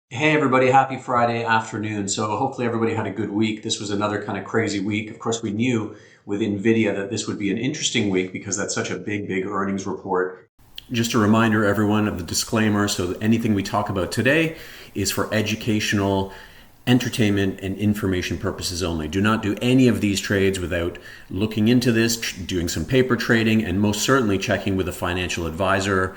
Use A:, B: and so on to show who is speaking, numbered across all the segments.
A: Hey everybody, happy Friday afternoon. So hopefully everybody had a good week. This was another kind of crazy week. Of course, we knew with NVIDIA that this would be an interesting week because that's such a big earnings report. Just a reminder, everyone, of the disclaimer. So that anything we talk about today is for educational, entertainment, and information purposes only. Do not do any of these trades without looking into this, doing some paper trading, and most certainly checking with a financial advisor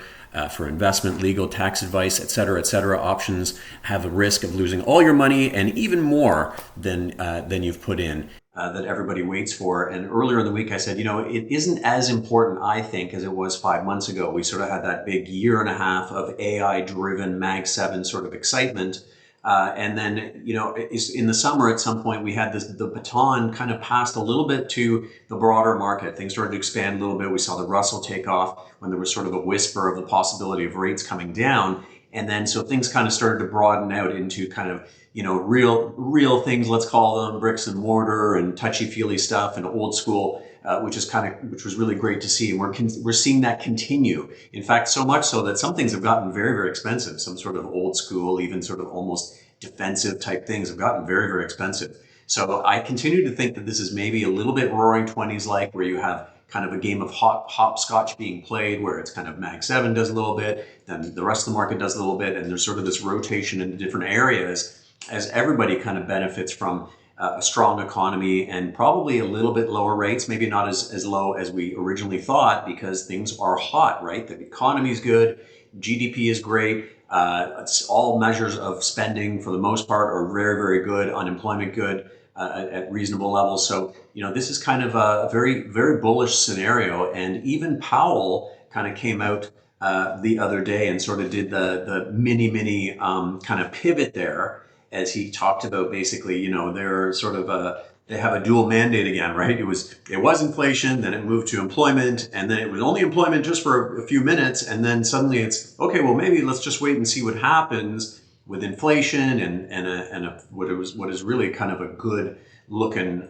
A: for investment, legal, tax advice, et cetera. Options have a risk of losing all your money and even more than you've put in. That everybody waits for. And earlier in the week, I said, it isn't as important, I think, as it was 5 months ago. We sort of had that big year and a half of AI-driven Mag 7 sort of excitement. And then, in the summer at some point, we had the baton kind of passed a little bit to the broader market. Things started to expand a little bit. We saw the Russell take off when there was sort of a whisper of the possibility of rates coming down. And then so things kind of started to broaden out into kind of, real things, let's call them bricks and mortar and touchy-feely stuff and old school, which was really great to see. And we're seeing that continue. In fact, so much so that some things have gotten very expensive. Some sort of old school, even sort of almost defensive type things have gotten very expensive. So I continue to think that this is maybe a little bit Roaring Twenties like, where you have kind of a game of hopscotch being played, where it's kind of Mag 7 does a little bit, then the rest of the market does a little bit, and there's sort of this rotation into different areas as everybody kind of benefits from a strong economy and probably a little bit lower rates, maybe not as low as we originally thought, because things are hot, right? The economy is good, GDP is great, it's all measures of spending for the most part are very good, unemployment good, at reasonable levels. So, this is kind of a very bullish scenario. And even Powell kind of came out the other day and sort of did the mini kind of pivot there, as he talked about basically, they're sort of they have a dual mandate again, right? It was inflation, then it moved to employment, and then it was only employment just for a few minutes, and then suddenly it's okay. Well, maybe let's just wait and see what happens with inflation and what is really kind of a good looking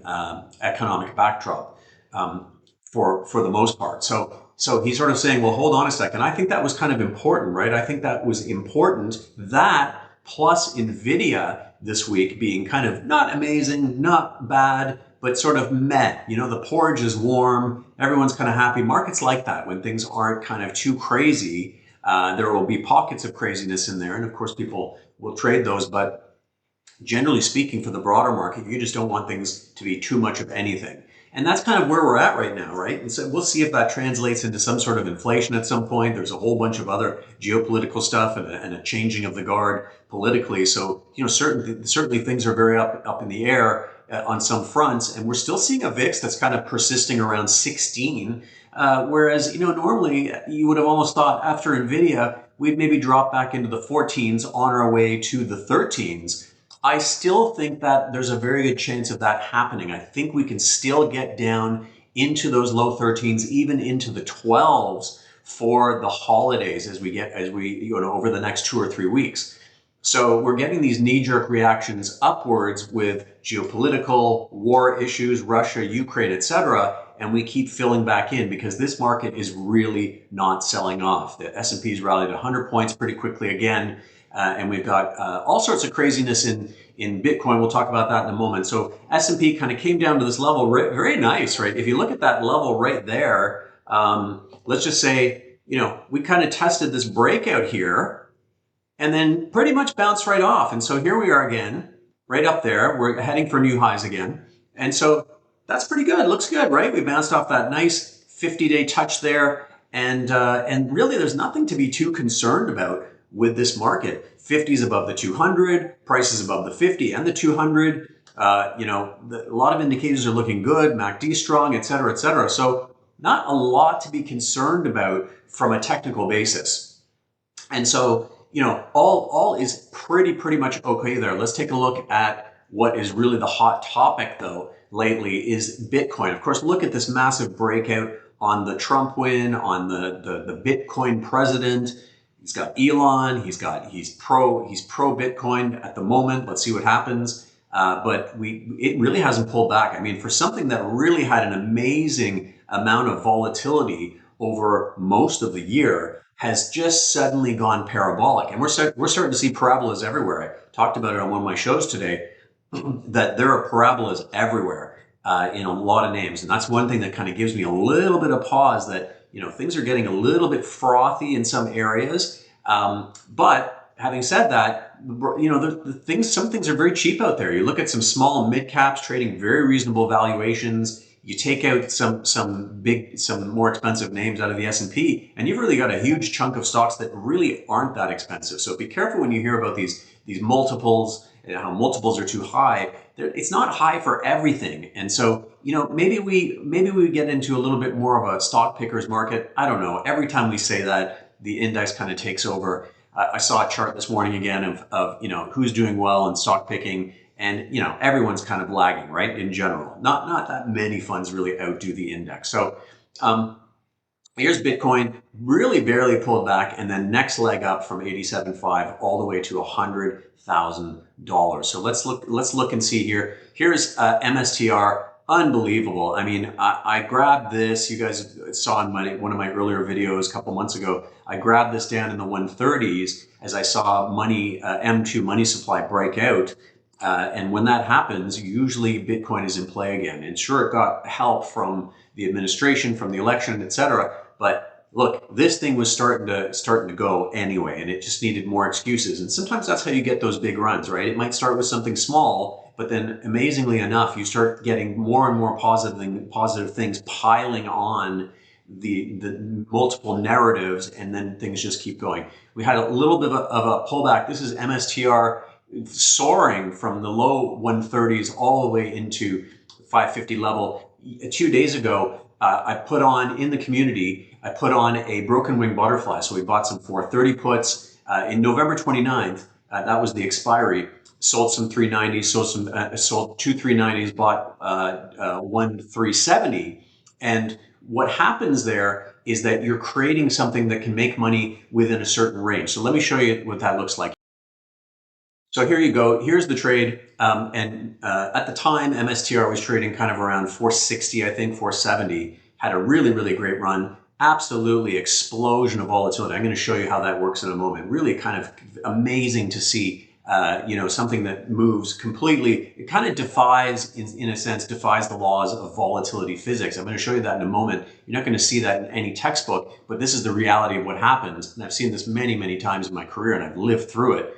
A: economic backdrop for the most part. So he's sort of saying, well, hold on a second. I think that was kind of important, right? I think that was important. That plus NVIDIA this week being kind of not amazing, not bad, but sort of meh. The porridge is warm. Everyone's kind of happy. Markets like that when things aren't kind of too crazy. There will be pockets of craziness in there. And of course, people will trade those. But generally speaking, for the broader market, you just don't want things to be too much of anything. And that's kind of where we're at right now, right? And so we'll see if that translates into some sort of inflation at some point. There's a whole bunch of other geopolitical stuff and a changing of the guard politically. So, certainly things are very up in the air on some fronts. And we're still seeing a VIX that's kind of persisting around 16. Whereas, normally you would have almost thought after NVIDIA, we'd maybe drop back into the 14s on our way to the 13s. I still think that there's a very good chance of that happening. I think we can still get down into those low 13s, even into the 12s for the holidays as we over the next 2 or 3 weeks. So we're getting these knee-jerk reactions upwards with geopolitical war issues, Russia, Ukraine, etc., and we keep filling back in because this market is really not selling off. The S&P's rallied 100 points pretty quickly again. And we've got all sorts of craziness in Bitcoin. We'll talk about that in a moment. So S&P kind of came down to this level, very nice, right? If you look at that level right there, let's just say, we kind of tested this breakout here and then pretty much bounced right off. And so here we are again, right up there. We're heading for new highs again. And so that's pretty good. Looks good, right? We bounced off that nice 50-day touch there. And really, there's nothing to be too concerned about with this market. 50 is above the 200, prices above the 50 and the 200. A lot of indicators are looking good, MACD strong, et cetera, et cetera. So not a lot to be concerned about from a technical basis. And so, all is pretty much okay there. Let's take a look at what is really the hot topic, though, lately is Bitcoin. Of course, look at this massive breakout on the Trump win, on the Bitcoin president. He's got Elon. He's pro Bitcoin at the moment. Let's see what happens. But it really hasn't pulled back. I mean, for something that really had an amazing amount of volatility over most of the year, has just suddenly gone parabolic. And we're starting to see parabolas everywhere. I talked about it on one of my shows today, that there are parabolas everywhere in a lot of names. And that's one thing that kind of gives me a little bit of pause that, things are getting a little bit frothy in some areas. But having said that, some things are very cheap out there. You look at some small and mid caps trading very reasonable valuations. You take out some more expensive names out of the S&P, and you've really got a huge chunk of stocks that really aren't that expensive. So be careful when you hear about these multiples and how multiples are too high. It's not high for everything. And so, maybe we get into a little bit more of a stock pickers market. I don't know. Every time we say that, the index kind of takes over. I saw a chart this morning again of who's doing well in stock picking. And, everyone's kind of lagging, right? In general, not that many funds really outdo the index. So, here's Bitcoin, really barely pulled back, and then next leg up from 87.5 all the way to $100,000. So let's look and see here. Here's MSTR, unbelievable. I mean, I grabbed this. You guys saw in one of my earlier videos a couple months ago. I grabbed this down in the 130s as I saw M2 money supply break out. And when that happens, usually Bitcoin is in play again. And sure, it got help from the administration, from the election, etc. But look, this thing was starting to go anyway, and it just needed more excuses. And sometimes that's how you get those big runs, right? It might start with something small, but then amazingly enough, you start getting more and more positive things piling on the multiple narratives, and then things just keep going. We had a little bit of a pullback. This is MSTR soaring from the low 130s all the way into 550 level. 2 days ago, I put on in the community, I put on a broken wing butterfly. So we bought some 430 puts in November 29th. That was the expiry. Sold some 390s, sold two 390s, bought one 370. And what happens there is that you're creating something that can make money within a certain range. So let me show you what that looks like. So here you go. Here's the trade. At the time, MSTR was trading kind of around 460, I think, 470. Had a really, really great run. Absolutely explosion of volatility. I'm going to show you how that works in a moment. Really kind of amazing to see, something that moves completely. It kind of defies, in a sense, defies the laws of volatility physics. I'm going to show you that in a moment. You're not going to see that in any textbook, but this is the reality of what happens. And I've seen this many, many times in my career, and I've lived through it.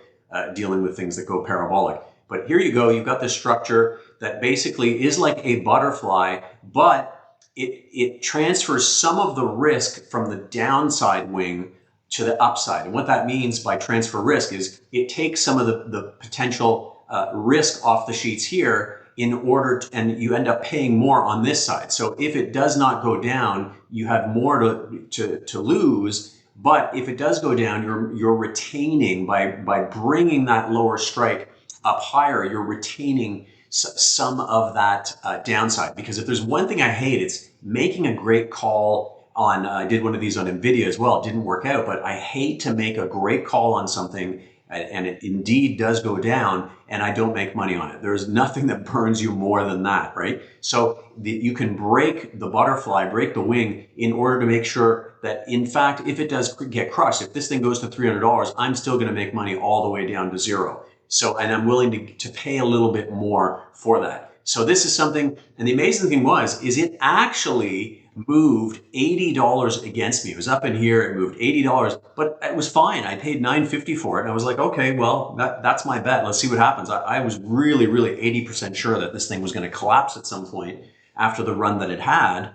A: Dealing with things that go parabolic. But here you go, you've got this structure that basically is like a butterfly, but it transfers some of the risk from the downside wing to the upside. And what that means by transfer risk is it takes some of the potential risk off the sheets here and you end up paying more on this side. So if it does not go down, you have more to lose. But if it does go down, you're retaining by bringing that lower strike up higher. You're retaining some of that downside. Because if there's one thing I hate, it's making a great call on. I did one of these on Nvidia as well. It didn't work out, but I hate to make a great call on something and it indeed does go down, and I don't make money on it. There's nothing that burns you more than that, right? So you can break the butterfly, break the wing, in order to make sure that, in fact, if it does get crushed, if this thing goes to $300, I'm still going to make money all the way down to zero. So, and I'm willing to pay a little bit more for that. So this is something, and the amazing thing is it actually moved $80 against me. It was up in here, it moved $80, but it was fine. I paid $9.50 for it, and I was like, okay, well, that's my bet. Let's see what happens. I was really, really 80% sure that this thing was going to collapse at some point after the run that it had,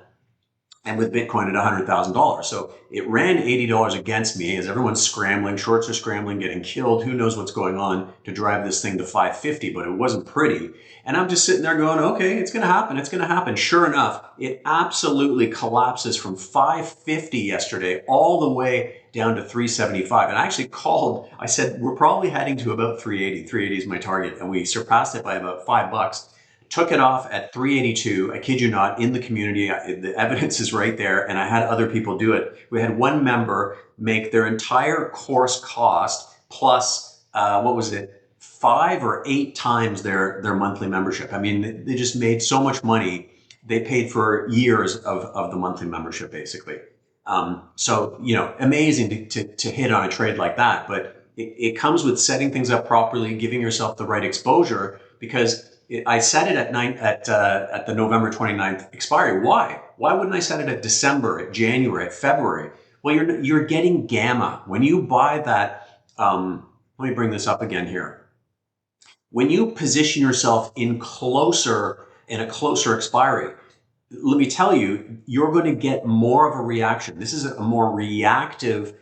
A: and with Bitcoin at $100,000. So it ran $80 against me as everyone's scrambling, shorts are scrambling, getting killed. Who knows what's going on to drive this thing to 550, but it wasn't pretty. And I'm just sitting there going, okay, it's going to happen. It's going to happen. Sure enough, it absolutely collapses from 550 yesterday all the way down to 375. And I actually I said, we're probably heading to about 380. 380 is my target. And we surpassed it by about $5. Took it off at 382. I kid you not, in the community. The evidence is right there, and I had other people do it. We had one member make their entire course cost plus, 5 or 8 times their monthly membership. I mean, they just made so much money. They paid for years of the monthly membership, basically. So, amazing to hit on a trade like that. But it comes with setting things up properly, giving yourself the right exposure, because I set it at the November 29th expiry. Why? Why wouldn't I set it at December, at January, at February? Well, you're getting gamma. When you buy that, let me bring this up again here. When you position yourself in a closer expiry, let me tell you, you're going to get more of a reaction. This is a more reactive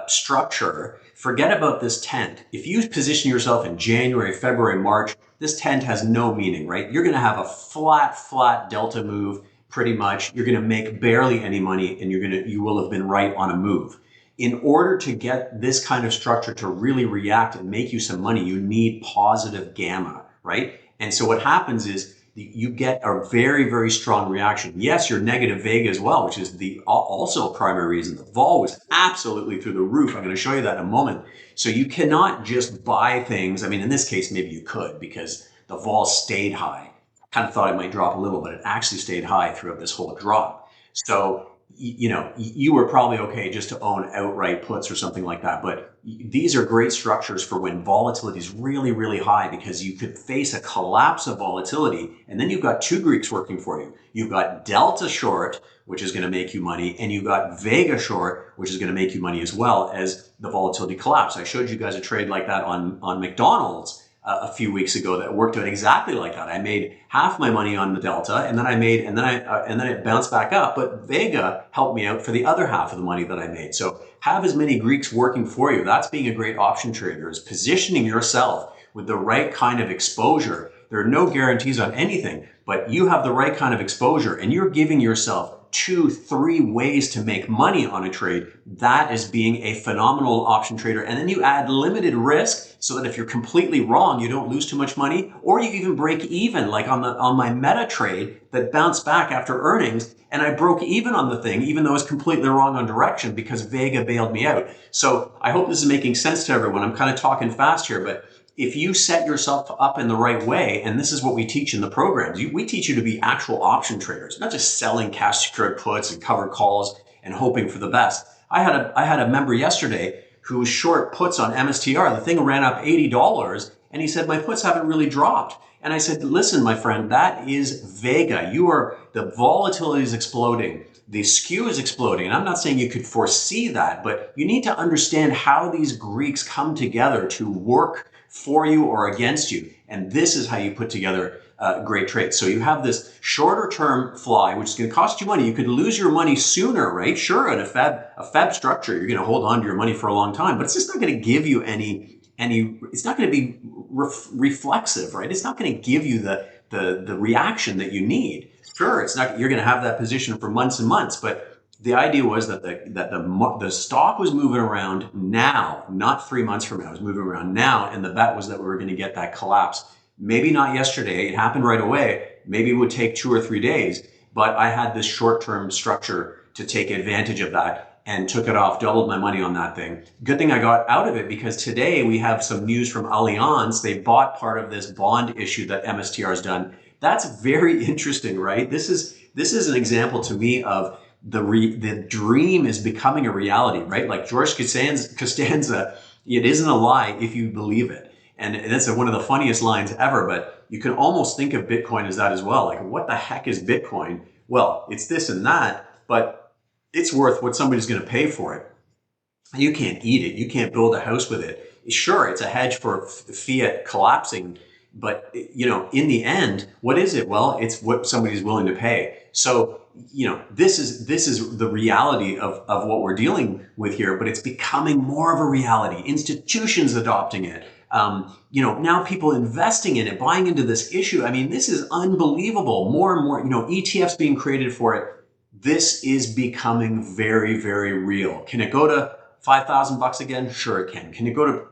A: structure. Forget about this tent. If you position yourself in January, February, March, this tent has no meaning, right? You're going to have a flat delta move pretty much. You're going to make barely any money, and you will have been right on a move. In order to get this kind of structure to really react and make you some money, you need positive gamma, right? And so what happens is you get a very, very strong reaction. Yes, your negative vega as well, which is also a primary reason. The vol was absolutely through the roof. I'm going to show you that in a moment. So you cannot just buy things. I mean, in this case, maybe you could, because the vol stayed high. I kind of thought it might drop a little, but it actually stayed high throughout this whole drop. So you were probably okay just to own outright puts or something like that. But these are great structures for when volatility is really, really high, because you could face a collapse of volatility. And then you've got two Greeks working for you. You've got delta short, which is going to make you money. And you've got vega short, which is going to make you money as well as the volatility collapse. I showed you guys a trade like that on McDonald's a few weeks ago that worked out exactly like that. I made half my money on the delta, and then it bounced back up. But Vega helped me out for the other half of the money that I made. So have as many Greeks working for you. That's being a great option trader, is positioning yourself with the right kind of exposure. There are no guarantees on anything, but you have the right kind of exposure, and you're giving yourself 2-3 ways to make money on a trade. That is being a phenomenal option trader. And then you add limited risk, so that if you're completely wrong, you don't lose too much money, or you even break even, like on my meta trade that bounced back after earnings, and I broke even on the thing, even though I was completely wrong on direction because Vega bailed me out. So I hope this is making sense to everyone. I'm kind of talking fast here, but if you set yourself up in the right way, and this is what we teach in the programs, we teach you to be actual option traders, not just selling cash secured puts and covered calls and hoping for the best. I had a member yesterday who was short puts on MSTR. The thing ran up $80, and he said, my puts haven't really dropped. And I said, listen, my friend, that is Vega. The volatility is exploding. The skew is exploding. And I'm not saying you could foresee that, but you need to understand how these Greeks come together to work for you or against you. And this is how you put together great trades. So you have this shorter term fly, which is going to cost you money. You could lose your money sooner, right? Sure, in a fab structure, you're going to hold on to your money for a long time, but it's just not going to give you any, it's not going to be reflexive, right? It's not going to give you the reaction that you need. Sure, it's not, you're going to have that position for months and months, but the idea was that the stock was moving around now, not 3 months from now. It was moving around now, and the bet was that we were going to get that collapse. Maybe not yesterday. It happened right away. Maybe it would take 2 or 3 days, but I had this short-term structure to take advantage of that and took it off, doubled my money on that thing. Good thing I got out of it, because today we have some news from Allianz. They bought part of this bond issue that MSTR has done. That's very interesting, right? This is an example to me of the dream is becoming a reality, right? Like George Costanza, it isn't a lie if you believe it. And that's one of the funniest lines ever, but you can almost think of Bitcoin as that as well. Like, what the heck is Bitcoin? Well, it's this and that, but it's worth what somebody's going to pay for it. You can't eat it. You can't build a house with it. Sure, it's a hedge for fiat collapsing, but in the end, what is it? Well, it's what somebody's willing to pay. So, this is the reality of what we're dealing with here, but it's becoming more of a reality. Institutions adopting it. Now people investing in it, buying into this issue. I mean, this is unbelievable. More and more, ETFs being created for it. This is becoming very, very real. Can it go to $5,000 again? Sure it can. Can it go to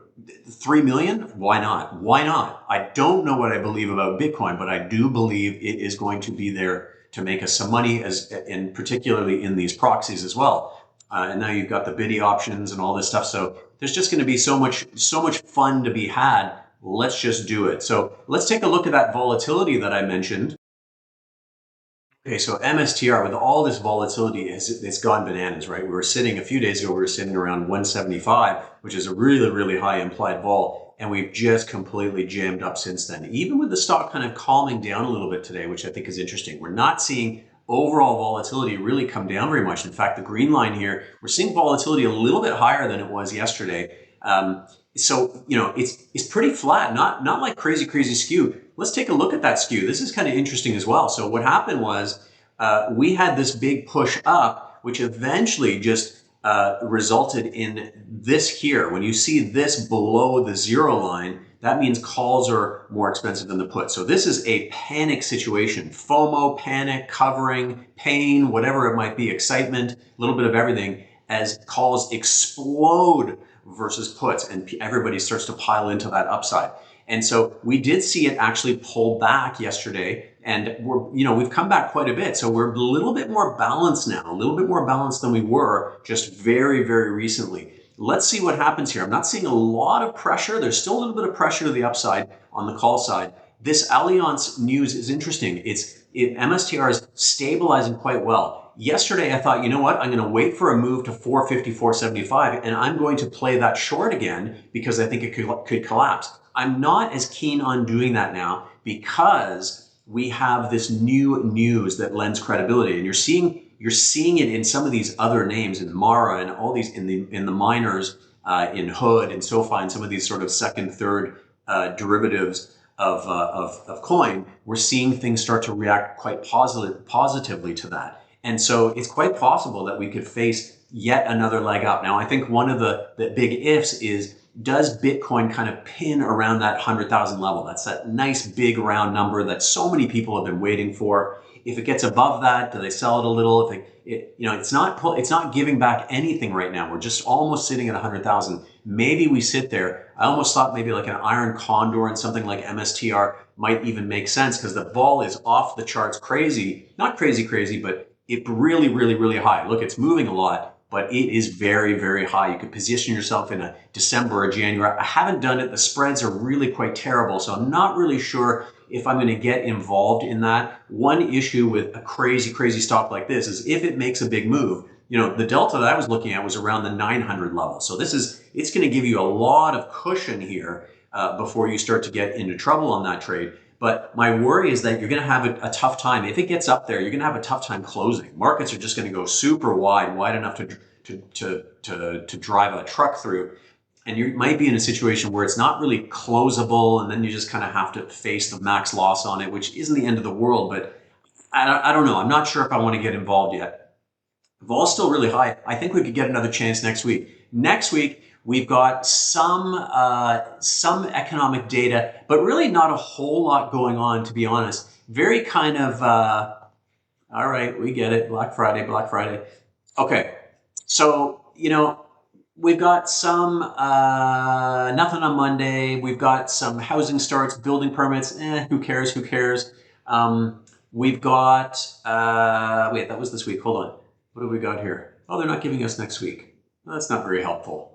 A: 3 million? Why not? Why not? I don't know what I believe about Bitcoin, but I do believe it is going to be there to make us some money, and particularly in these proxies as well. And now you've got the biddy options and all this stuff. So there's just going to be so much fun to be had. Let's just do it. So let's take a look at that volatility that I mentioned. Okay, so MSTR with all this volatility, it's gone bananas, right? We were sitting a few days ago, we were sitting around 175, which is a really, really high implied vol, and we've just completely jammed up since then. Even with the stock kind of calming down a little bit today, which I think is interesting, we're not seeing overall volatility really come down very much. In fact, the green line here, we're seeing volatility a little bit higher than it was yesterday. So it's pretty flat, not like crazy skew. Let's take a look at that skew. This is kind of interesting as well. So what happened was we had this big push up, which eventually just resulted in this here. When you see this below the zero line, that means calls are more expensive than the put. So this is a panic situation. FOMO, panic, covering, pain, whatever it might be, excitement, a little bit of everything, as calls explode versus puts, and everybody starts to pile into that upside. And so we did see it actually pull back yesterday, and we've come back quite a bit. So we're a little bit more balanced now, a little bit more balanced than we were just very recently. Let's see what happens here. I'm not seeing a lot of pressure. There's still a little bit of pressure to the upside on the call side. This Allianz news is interesting. MSTR is stabilizing quite well. Yesterday, I thought, you know what? I'm going to wait for a move to 450, 475, and I'm going to play that short again because I think it could collapse. I'm not as keen on doing that now because we have this new news that lends credibility, and you're seeing it in some of these other names, in Mara and all these in the miners, in Hood and SoFi, and some of these sort of second, third derivatives of coin. We're seeing things start to react quite positively to that. And so it's quite possible that we could face yet another leg up. Now, I think one of the big ifs is, does Bitcoin kind of pin around that 100,000 level? That's that nice big round number that so many people have been waiting for. If it gets above that, do they sell it a little? It's not giving back anything right now. We're just almost sitting at 100,000. Maybe we sit there. I almost thought maybe like an iron condor and something like MSTR might even make sense because the vol is off the charts crazy. Not crazy, but it really high. Look, it's moving a lot, but it is very high. You could position yourself in a December or January. I haven't done it. The spreads are really quite terrible, so I'm not really sure if I'm going to get involved in that. One issue with a crazy stock like this is if it makes a big move, the delta that I was looking at was around the 900 level. So it's going to give you a lot of cushion here before you start to get into trouble on that trade. But my worry is that you're going to have a tough time. If it gets up there, you're going to have a tough time closing. Markets are just going to go super wide enough to drive a truck through. And you might be in a situation where it's not really closable, and then you just kind of have to face the max loss on it, which isn't the end of the world. But I don't know. I'm not sure if I want to get involved yet. Vol's still really high. I think we could get another chance next week. Next week, we've got some economic data, but really not a whole lot going on, to be honest. Very kind of, all right, we get it. Black Friday. Okay, so, we've got some, nothing on Monday. We've got some housing starts, building permits. Who cares? We've got, wait, that was this week. Hold on. What have we got here? Oh, they're not giving us next week. That's not very helpful.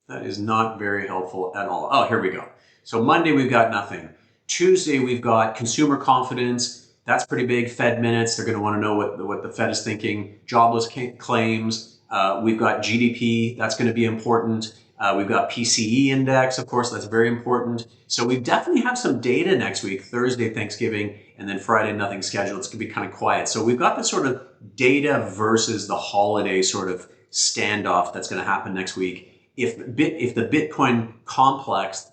A: That is not very helpful at all. Oh, here we go. So Monday, we've got nothing. Tuesday, we've got consumer confidence. That's pretty big. Fed minutes. They're going to want to know what the Fed is thinking. Jobless claims. We've got GDP. That's going to be important. We've got PCE index, of course. That's very important. So we definitely have some data next week. Thursday, Thanksgiving, and then Friday, nothing scheduled. It's going to be kind of quiet. So we've got this sort of data versus the holiday sort of standoff that's going to happen next week. If the Bitcoin complex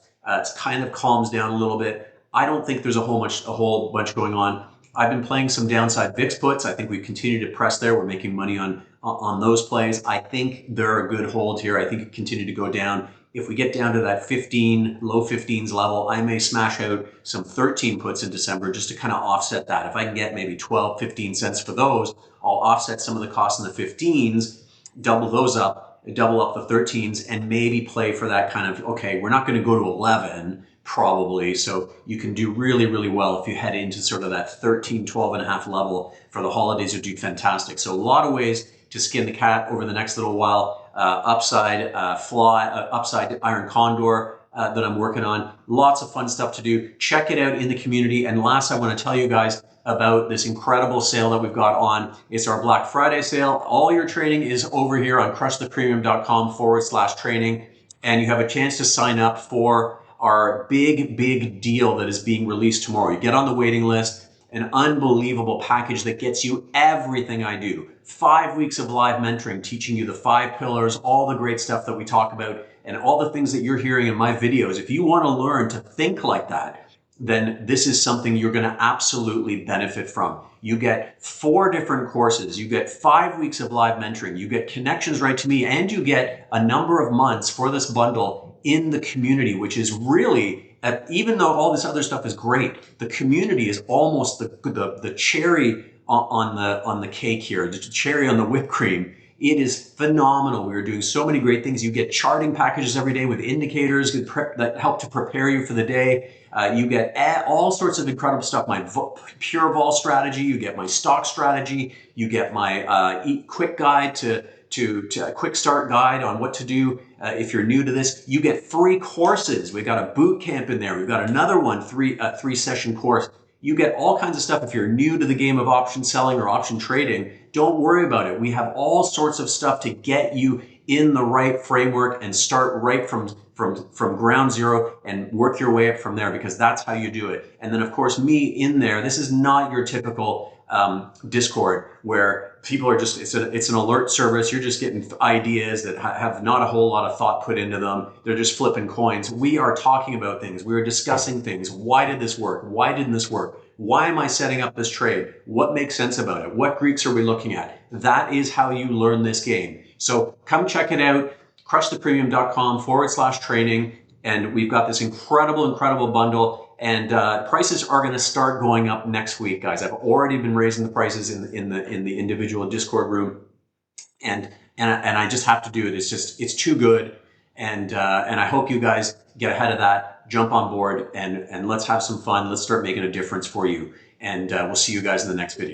A: kind of calms down a little bit, I don't think there's a whole bunch going on. I've been playing some downside VIX puts. I think we continue to press there. We're making money on those plays. I think they're a good hold here. I think it continue to go down. If we get down to that 15, low 15s level, I may smash out some 13 puts in December just to kind of offset that. If I can get maybe 12, 15 cents for those, I'll offset some of the costs in the 15s, double those up, double up the 13s, and maybe play for that kind of, okay, we're not going to go to 11 probably. So you can do really well if you head into sort of that 13, 12 and a half level for the holidays. Would do fantastic. So a lot of ways to skin the cat over the next little while. Upside iron condor, that I'm working on. Lots of fun stuff to do. Check it out in the community. And last, I want to tell you guys about this incredible sale that we've got on. It's our Black Friday sale. All your training is over here on crushthepremium.com/training. And you have a chance to sign up for our big deal that is being released tomorrow. You get on the waiting list, an unbelievable package that gets you everything I do. 5 weeks of live mentoring, teaching you the 5 pillars, all the great stuff that we talk about, and all the things that you're hearing in my videos. If you want to learn to think like that, then this is something you're going to absolutely benefit from. You get 4 different courses, you get 5 weeks of live mentoring, you get connections right to me, and you get a number of months for this bundle in the community, which is really, even though all this other stuff is great, the community is almost the cherry on the cake here, the cherry on the whipped cream. It is phenomenal. We are doing so many great things. You get charting packages every day with indicators that help to prepare you for the day. You get all sorts of incredible stuff. My pure vol strategy. You get my stock strategy. You get my quick guide to a quick start guide on what to do if you're new to this. You get free courses. We've got a boot camp in there. We've got another one, 3-session course. You get all kinds of stuff if you're new to the game of option selling or option trading. Don't worry about it. We have all sorts of stuff to get you in the right framework and start right from ground zero and work your way up from there, because that's how you do it. And then of course me in there. This is not your typical Discord where people are just, it's an alert service. You're just getting ideas that have not a whole lot of thought put into them. They're just flipping coins. We are talking about things. We are discussing things. Why did this work? Why didn't this work? Why am I setting up this trade? What makes sense about it? What Greeks are we looking at? That is how you learn this game. So come check it out, crushthepremium.com/training. And we've got this incredible bundle. And prices are going to start going up next week, guys. I've already been raising the prices in the individual Discord room, and I just have to do it. It's too good, and I hope you guys get ahead of that, jump on board, and let's have some fun. Let's start making a difference for you. And we'll see you guys in the next video.